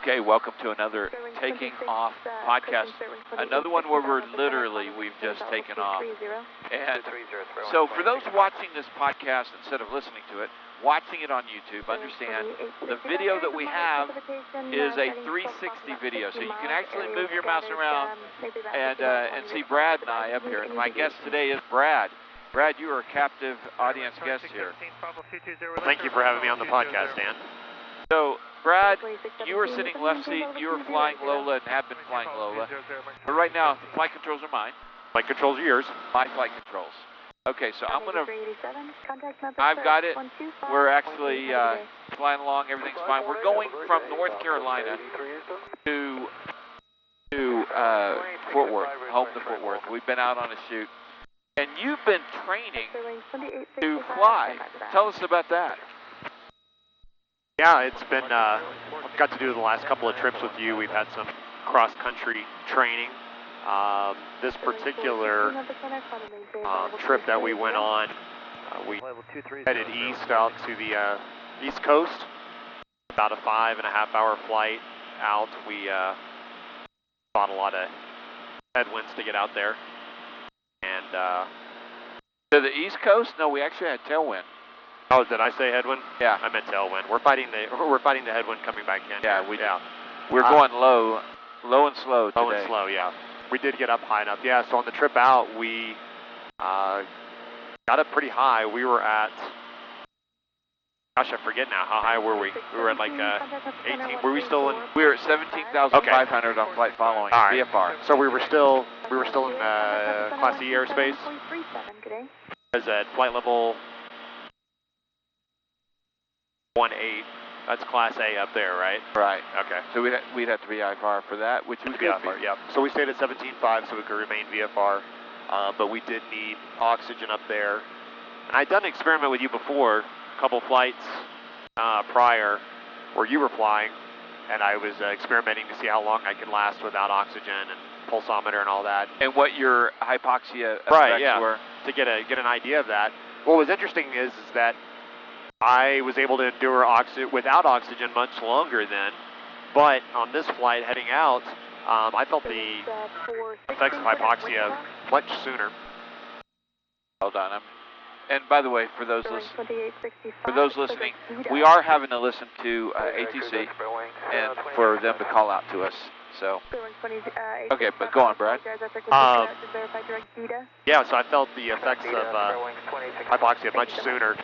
Okay, welcome to another Taking Off podcast. Another one where we've just taken off. And so for those watching this podcast instead of listening to it, watching it on YouTube, understand the video that we have is a 360 video. So you can actually move your mouse around and see Brad and I up here. And my guest today is Brad. Brad, you are a captive audience guest here. Well, thank you for having me on the podcast, Dan. So, Brad, you were sitting left seat, you were flying Lola and have been flying Lola. But right now, the flight controls are mine. Flight controls are yours. My flight controls. Okay, so I'm going to... I've got it. We're actually flying along. Everything's fine. We're going from North Carolina to Fort Worth, home to Fort Worth. We've been out on a shoot. And you've been training to fly. Tell us about that. Yeah, it's been, I've got to do the last couple of trips with you. We've had some cross-country training. This particular trip that we went on, we headed east out to the East Coast. About a 5.5-hour flight out. We fought a lot of headwinds to get out there. And to the East Coast? No, we actually had tailwind. Oh, did I say headwind? Yeah, I meant tailwind. We're fighting the headwind coming back in. Yeah, we're going low and slow today. Low and slow, yeah. We did get up high enough. Yeah, so on the trip out, we got up pretty high. We were at, gosh, I forget now. How high were we? We were at like 18. Were we still in? We were at 17,500 on flight following. All right. VFR. So we were still in Class E airspace. Is at flight level 18. That's Class A up there, right? Right. Okay. So we'd have to be VFR for that, which was good. VFR, yeah. So we stayed at 17.5 so we could remain VFR, but we did need oxygen up there. And I'd done an experiment with you before, a couple flights prior, where you were flying, and I was experimenting to see how long I could last without oxygen and pulsometer and all that. And what your hypoxia effects were. To get an idea of that. What was interesting is that I was able to endure without oxygen much longer then, but on this flight heading out, I felt the effects of hypoxia much sooner. Hold on. And by the way, for those listening, we are having to listen to ATC and for them to call out to us. So, okay, but go on, Brad. Yeah, so I felt the effects of hypoxia much sooner.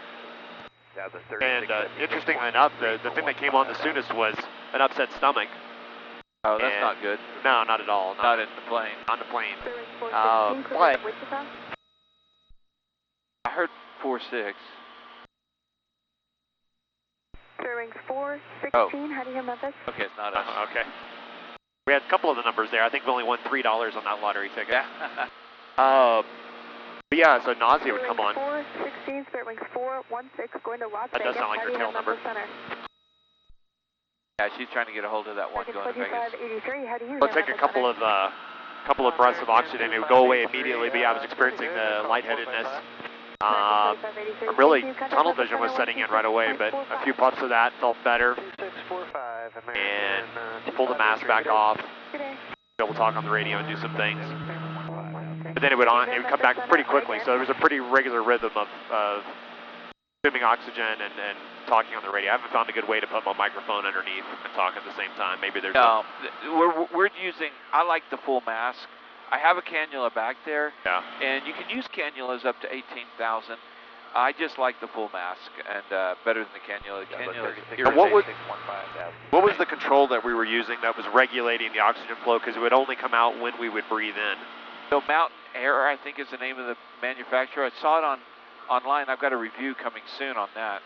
And interestingly enough, the thing that came on the soonest was an upset stomach. Oh, that's not good. No, not at all. Not in the plane. On the plane. But I heard 4-6. Sterling 416. How do you hear Memphis? Okay, it's not us. Okay. We had a couple of the numbers there. I think we only won $3 on that lottery ticket. Yeah. But yeah, so nausea would come on. 416, Sterling 416, going to Las Vegas. That does sound like your tail number. Yeah, she's trying to get a hold of that one going to Vegas. It'll take a couple of breaths of oxygen. It would go away immediately, but yeah, I was experiencing the lightheadedness. Really, tunnel vision was setting in right away, but a few puffs of that felt better. And pull the mask back off. We'll talk on the radio and do some things. But then it would come back pretty quickly, so there was a pretty regular rhythm of consuming oxygen and talking on the radio. I haven't found a good way to put my microphone underneath and talk at the same time. Maybe there's we're using, I like the full mask. I have a cannula back there, and you can use cannulas up to 18,000. I just like the full mask, and better than the cannula. What was the control that we were using that was regulating the oxygen flow? Because it would only come out when we would breathe in. So Mountain Air, I think, is the name of the manufacturer. I saw it online. I've got a review coming soon on that,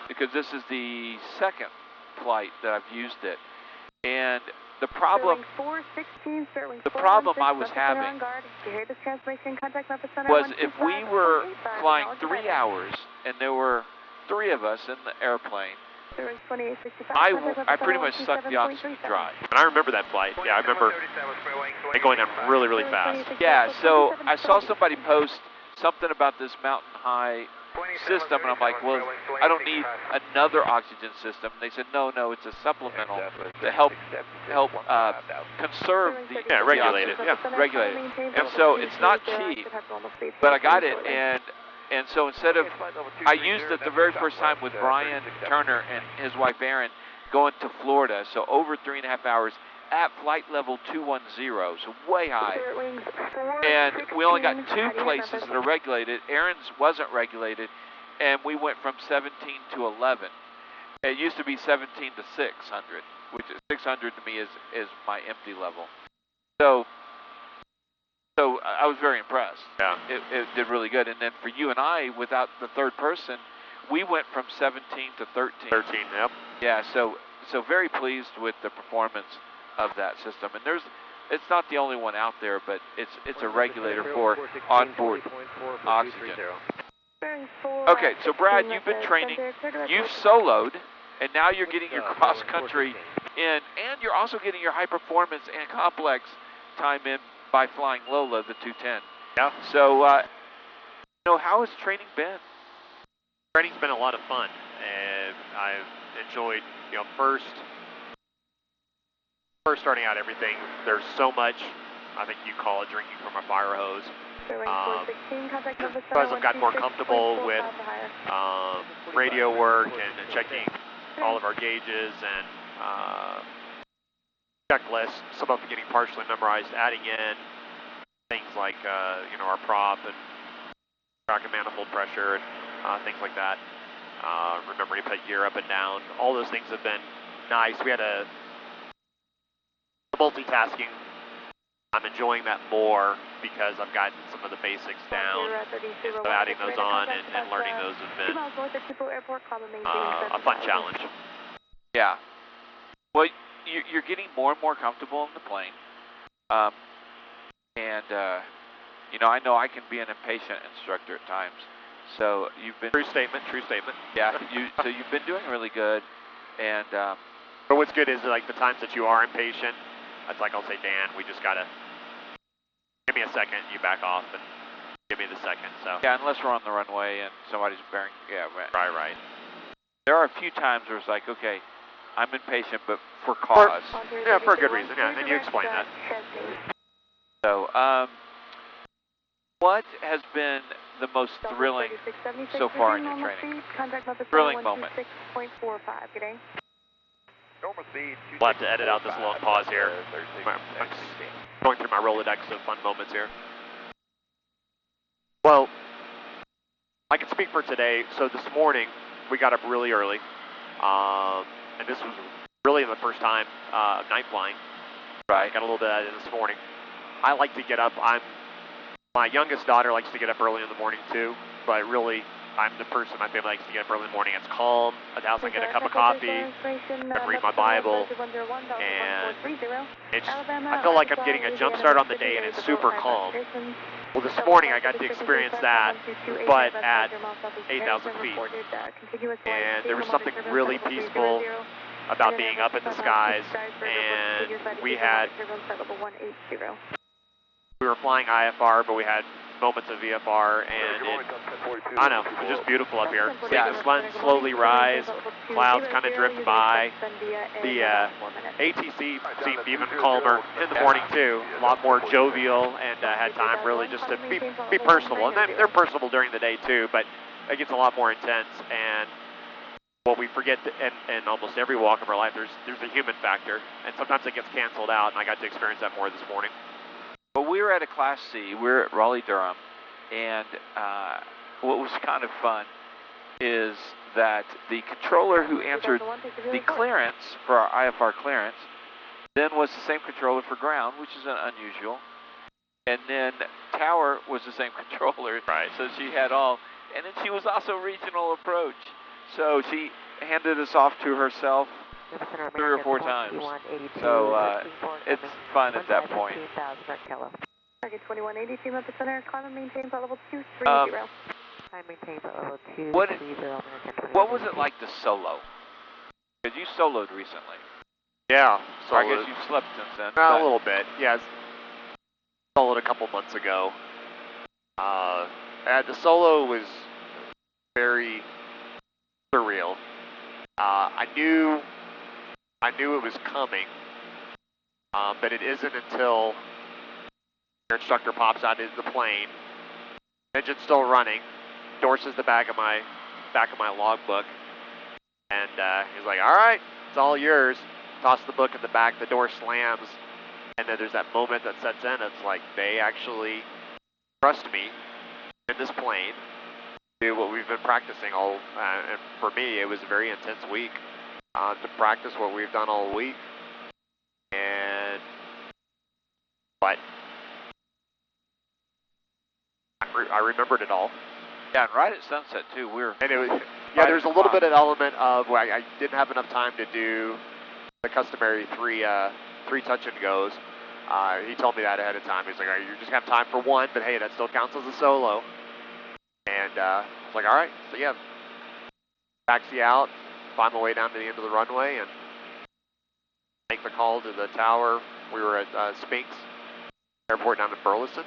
because this is the second flight that I've used it, and the problem I was having was if we were flying 3 hours and there were 3 of us in the airplane, I pretty much sucked the oxygen dry. And I remember that flight. Yeah, I remember it going down really, really fast. Yeah, so I saw somebody post something about this Mountain High system, and I'm like, well, I don't need another oxygen system. And they said, no, it's a supplemental to help conserve the regulate it. Yeah, regulate it. And so it's not cheap, but I got it, and so instead of, I used it the very first time with Brian Turner and his wife Erin going to Florida, so over 3.5 hours at flight level 210, so way high. And we only got 2 places that are regulated. Erin's wasn't regulated, and we went from 17 to 11. It used to be 17 to 600, which is 600 to me is my empty level. So I was very impressed. Yeah. It did really good. And then for you and I, without the third person, we went from 17 to 13. 13, yep. Yeah, so very pleased with the performance of that system. And it's not the only one out there, but it's a regulator for onboard oxygen. Okay, so Brad, you've been training, you've soloed, and now you're getting your cross country in, and you're also getting your high performance and complex time in by flying Lola, the 210. Yeah. So, how has training been? Training's been a lot of fun, and I've enjoyed, first starting out everything, there's so much, I think you call it drinking from a fire hose. As I've gotten more comfortable with radio work and checking all of our gauges and checklists, some of them getting partially memorized, adding in things like our prop and rocket manifold pressure and things like that. Remembering to put gear up and down. All those things have been nice. We had a multitasking. I'm enjoying that more because I've gotten some of the basics down. So adding those on and learning those has been a fun challenge. Yeah. Well, you're getting more and more comfortable in the plane. I know I can be an impatient instructor at times. So you've been... True statement. Yeah, so you've been doing really good. And but what's good is like the times that you are impatient, it's like I'll say, Dan, we just gotta give me a second. You back off and give me the second. So yeah, unless we're on the runway and somebody's bearing. Yeah, right. There are a few times where it's like, okay, I'm impatient, but for cause. For a good reason. Yeah, and you explain that. So, what has been the most thrilling so far in your training? Thrilling moment. We'll have to edit out this long pause here. I'm just going through my Rolodex of fun moments here. Well, I can speak for today. So this morning, we got up really early. And this was really the first time night flying. Right. Got a little bit of that this morning. I like to get up. My youngest daughter likes to get up early in the morning too, but really, I'm the person in my family likes to get up early in the morning. It's calm. At the house, I get a cup of coffee, I read my Bible, and I feel like I'm getting a jump start on the day, and it's super calm. Well, this morning I got to experience that, but at 8,000 feet, and there was something really peaceful about being up in the skies, and we were flying IFR, but we had moments of VFR, and I don't know, it was just beautiful up here. Seeing the sun slowly rise, clouds kind of drift by. The ATC seemed even calmer in the morning too, a lot more jovial, and had time really just to be personable. And they're personable during the day too, but it gets a lot more intense. And what we forget in almost every walk of our life, there's a human factor, and sometimes it gets canceled out, and I got to experience that more this morning. Well, we were at a Class C. We were at Raleigh-Durham, and what was kind of fun is that the controller who answered the clearance for our IFR clearance then was the same controller for ground, which is unusual. And then tower was the same controller, right? So she had all, and then she was also regional approach. So she handed us off to herself 3 or 4 times. So it's fun at that point. Target 2180, team up the center, climb and maintain flight level 230. Climb and maintain flight level 230. What was it like to solo? Because you soloed recently. Yeah, so I guess you've slept since then. A little bit, yes. Soloed a couple months ago. The solo was very surreal. I knew it was coming, but it isn't until your instructor pops out into the plane, engine's still running, endorses the back of my logbook, and he's like, "All right, it's all yours." Toss the book in the back, the door slams, and then there's that moment that sets in. It's like they actually trust me in this plane to do what we've been practicing all. And for me, it was a very intense week to practice what we've done all week. But I remembered it all. Yeah, and right at sunset too. And it was, yeah, there's a little bit of element of where I didn't have enough time to do the customary three touch and goes. He told me that ahead of time. He's like, "All right, you're just gonna have time for one, but hey, that still counts as a solo." And I was like, "All right." So yeah, taxi out, find my way down to the end of the runway, and make the call to the tower. We were at Spinks Airport down in Burleson.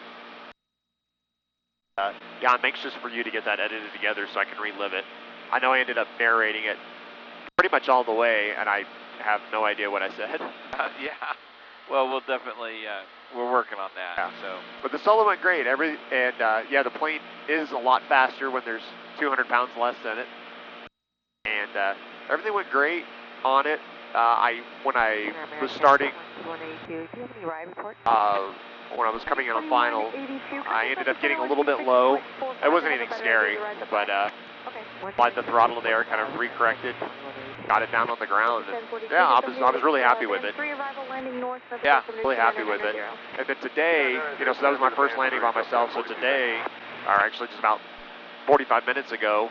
Yeah, I'm anxious for you to get that edited together so I can relive it. I know I ended up narrating it pretty much all the way, and I have no idea what I said. Yeah. Well, we'll definitely, we're working on that. Yeah. So. But the solo went great. Yeah, the plane is a lot faster when there's 200 pounds less in it. And everything went great on it. When I was starting, when I was coming in on final, I ended up getting a little bit low. It wasn't anything scary, but applied the throttle there, kind of recorrected, got it down on the ground, and yeah, I was really happy with it. Yeah, really happy with it. And then today, so that was my first landing by myself. So today, or actually just about 45 minutes ago,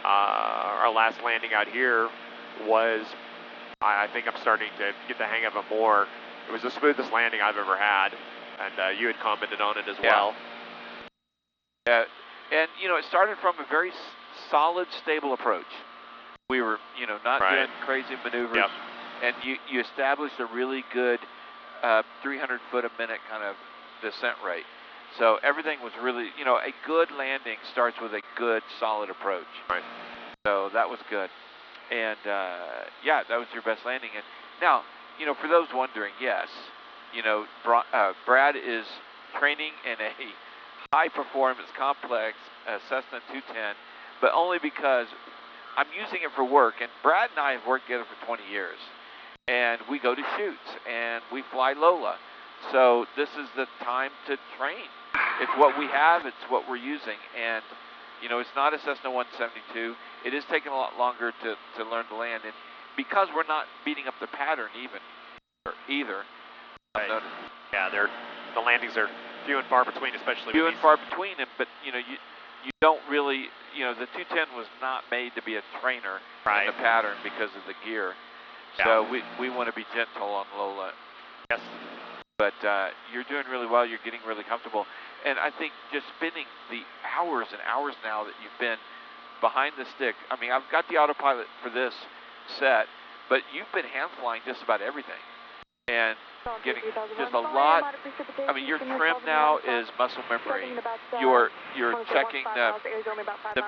our last landing out here was, I think I'm starting to get the hang of it more. It was the smoothest landing I've ever had, and you had commented on it as well. Yeah, and it started from a very solid, stable approach. We were, not doing crazy maneuvers, and you established a really good 300 foot a minute kind of descent rate. So everything was really, a good landing starts with a good, solid approach. Right. So that was good. And, yeah, that was your best landing. And now, for those wondering, yes, Brad is training in a high-performance complex Cessna 210, but only because I'm using it for work. And Brad and I have worked together for 20 years. And we go to shoots, and we fly Lola. So this is the time to train. It's what we have. It's what we're using. And, it's not a Cessna 172. It is taking a lot longer to learn to land. And because we're not beating up the pattern either. Right. Yeah, the landings are few and far between, especially few and far between. But, you don't really, the 210 was not made to be a trainer in the pattern because of the gear. So we want to be gentle on Lola. Yes. But you're doing really well. You're getting really comfortable. And I think just spending the hours and hours now that you've been behind the stick. I mean, I've got the autopilot for this set, but you've been hand flying just about everything. And getting just a lot. I mean, your trim now is muscle memory. You're checking the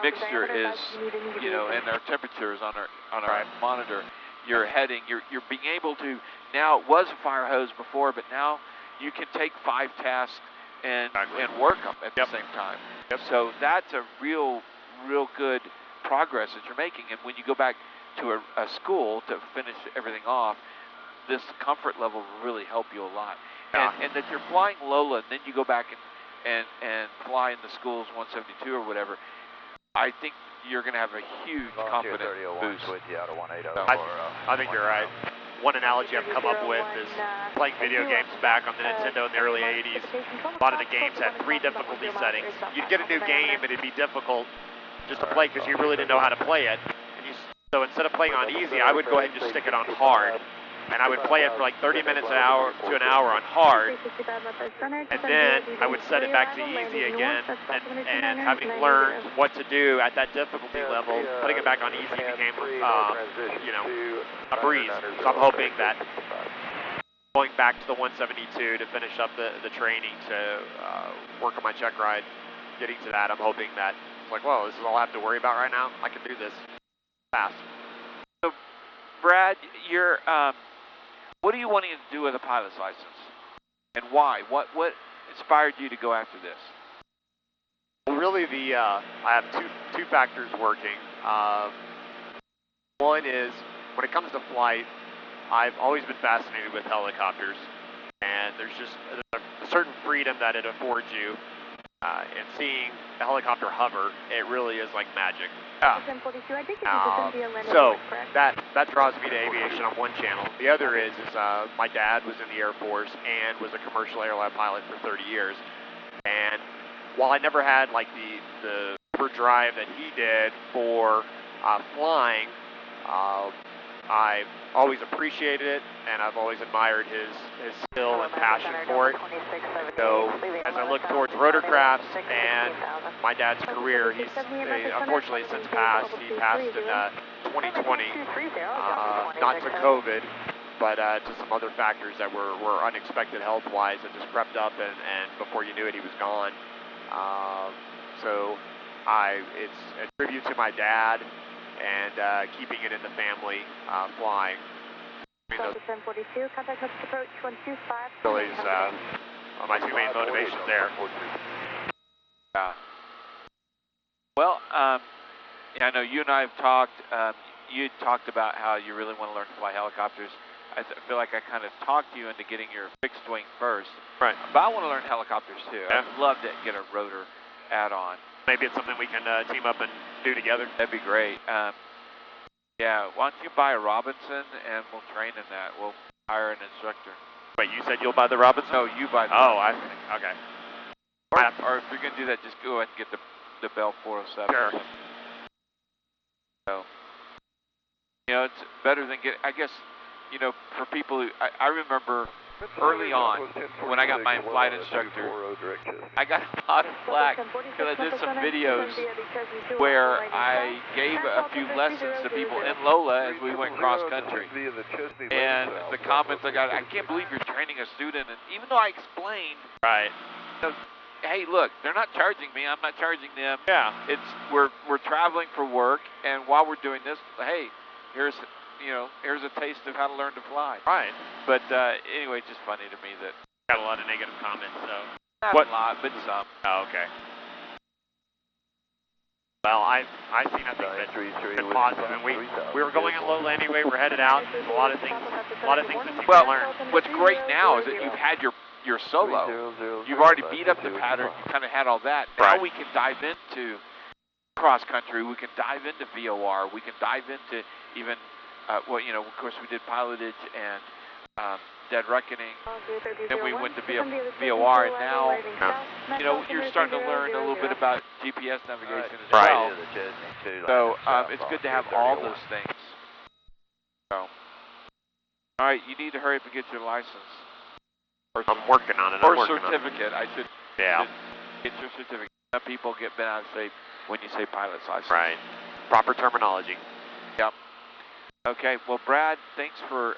mixture is, and their temperatures on our monitor. Your heading, you're being able to, now it was a fire hose before, but now you can take 5 tasks and work them at the same time. So that's a real good progress that you're making. And when you go back to a school to finish everything off, this comfort level will really help you a lot. And that you're flying Lola, and then you go back and fly in the school's 172 or whatever, I think you're going to have a huge confidence boost. I think you're right. One analogy I've come up with is playing video games back on the Nintendo in the early 80s. A lot of the games had 3 difficulty settings. You'd get a new game and it'd be difficult just to play because you really didn't know how to play it. So instead of playing on easy, I would go ahead and just stick it on hard. And I would play it for like 30 minutes to an hour on hard, and then I would set it back to easy again, and having learned what to do at that difficulty level, putting it back on easy became, a breeze. So I'm hoping that going back to the 172 to finish up the training to work on my check ride, getting to that, I'm hoping that It's like, whoa, this is all I have to worry about right now? I can do this fast. So, Brad, you're, what are you wanting to do with a pilot's license? And why? What inspired you to go after this? Well, really, I have two factors working. One is, when it comes to flight, I've always been fascinated with helicopters, and there's just a certain freedom that it affords you, and seeing a helicopter hover, it really is like magic. So that draws me to aviation on one channel. The other is my dad was in the Air Force and was a commercial airline pilot for 30 years, and while I never had like the drive that he did for flying, I've always appreciated it, and I've always admired his skill and passion for it. So as I look towards rotorcrafts and my dad's career, he's unfortunately since passed. He passed in 2020, not to COVID, but to some other factors that were unexpected health-wise, and just crept up, and before you knew it, he was gone. So it's a tribute to my dad, and keeping it in the family, flying. I mean, those 1042, contact message approach 125. really is my two main motivations there. Yeah. Well, I know you and I have talked. You talked about how you really want to learn to fly helicopters. I feel like I kind of talked you into getting your fixed wing first. Right. But I want to learn helicopters too. Yeah. I'd love to get a rotor add-on. Maybe it's something we can team up and do together. That'd be great. Yeah, why don't you buy a Robinson and we'll train in that. We'll hire an instructor. Wait, you said you'll buy the Robinson? No, you buy the Robinson. Robinson. Okay. Or if you're going to do that, just go ahead and get the Bell 407. Sure. So, it's better than I guess, for people who, I remember early on when I got my flight instructor, I got a lot of flack because I did some videos where I gave a few lessons to people in Lola as we went cross country. And the comments I got, I can't believe you're training a student. And even though I explained, right, hey, look, they're not charging me. I'm not charging them. Yeah. We're traveling for work, and while we're doing this, hey, here's a taste of how to learn to fly. Right. But anyway, it's just funny to me that got a lot of negative comments. So not a lot, but some. Oh, okay. Well, I see nothing but positive, and we were going in Lola anyway. We're headed out. There's a lot of things that you can learn. What's great now is that you've had your solo. You've already beat up the pattern. You kind of had all that. Now we can dive into cross country. We can dive into VOR. We can dive into even, of course we did pilotage and Dead Reckoning. Then we went to VOR, and now, you're starting to learn a little bit about GPS navigation as well. So it's good to have all those things. So, all right, you need to hurry up and get your license. I'm working on it. Or certificate. I should get your certificate. Some people get bent out of shape when you say pilot's license. Right. Proper terminology. Yep. Okay. Well, Brad, thanks for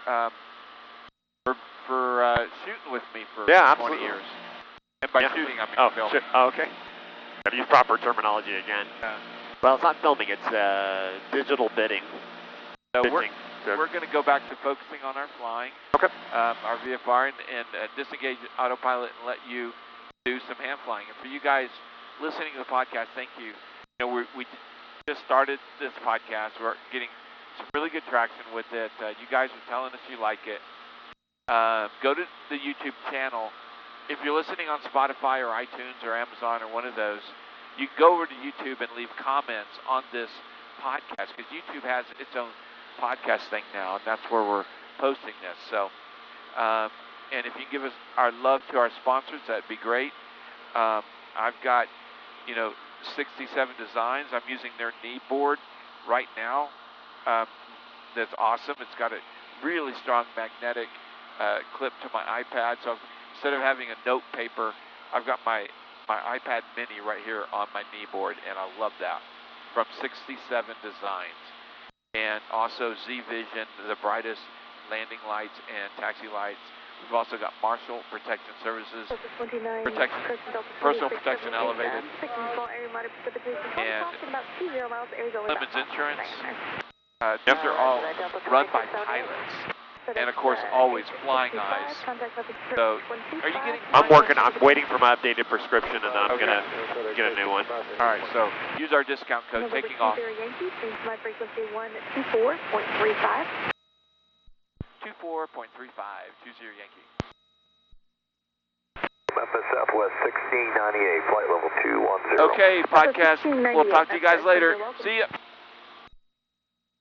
shooting with me for 20 years. And by shooting, I mean filming. Okay. Gotta use proper terminology again. Well, it's not filming. It's digital bidding. So we're going to go back to focusing on our flying, our VFR, and disengage autopilot and let you do some hand flying. And for you guys listening to the podcast, thank you. We just started this podcast. We're getting some really good traction with it. You guys are telling us you like it. Go to the YouTube channel. If you're listening on Spotify or iTunes or Amazon or one of those, you go over to YouTube and leave comments on this podcast, because YouTube has its own podcast thing now, and that's where we're posting this. So, and if you can give us our love to our sponsors, that'd be great. I've got, 67 designs. I'm using their knee board right now. That's awesome. It's got a really strong magnetic clip to my iPad. So instead of having a note paper, I've got my iPad mini right here on my knee board, and I love that. From 67 designs. And also Z-Vision, the brightest landing lights and taxi lights We've also got Marshall Protection Services, Personal Protection Elevated, and Lemons Insurance. These are all run by pilots, and of course, always flying eyes. So, are you getting? I'm waiting for my updated prescription, and then I'm gonna get a new one. All right, so use our discount code. Taking off. My frequency 124.35. 24.35, 20 Yankee. Memphis Southwest 1698, flight level 210. Okay, podcast. We'll talk to you guys later. See ya.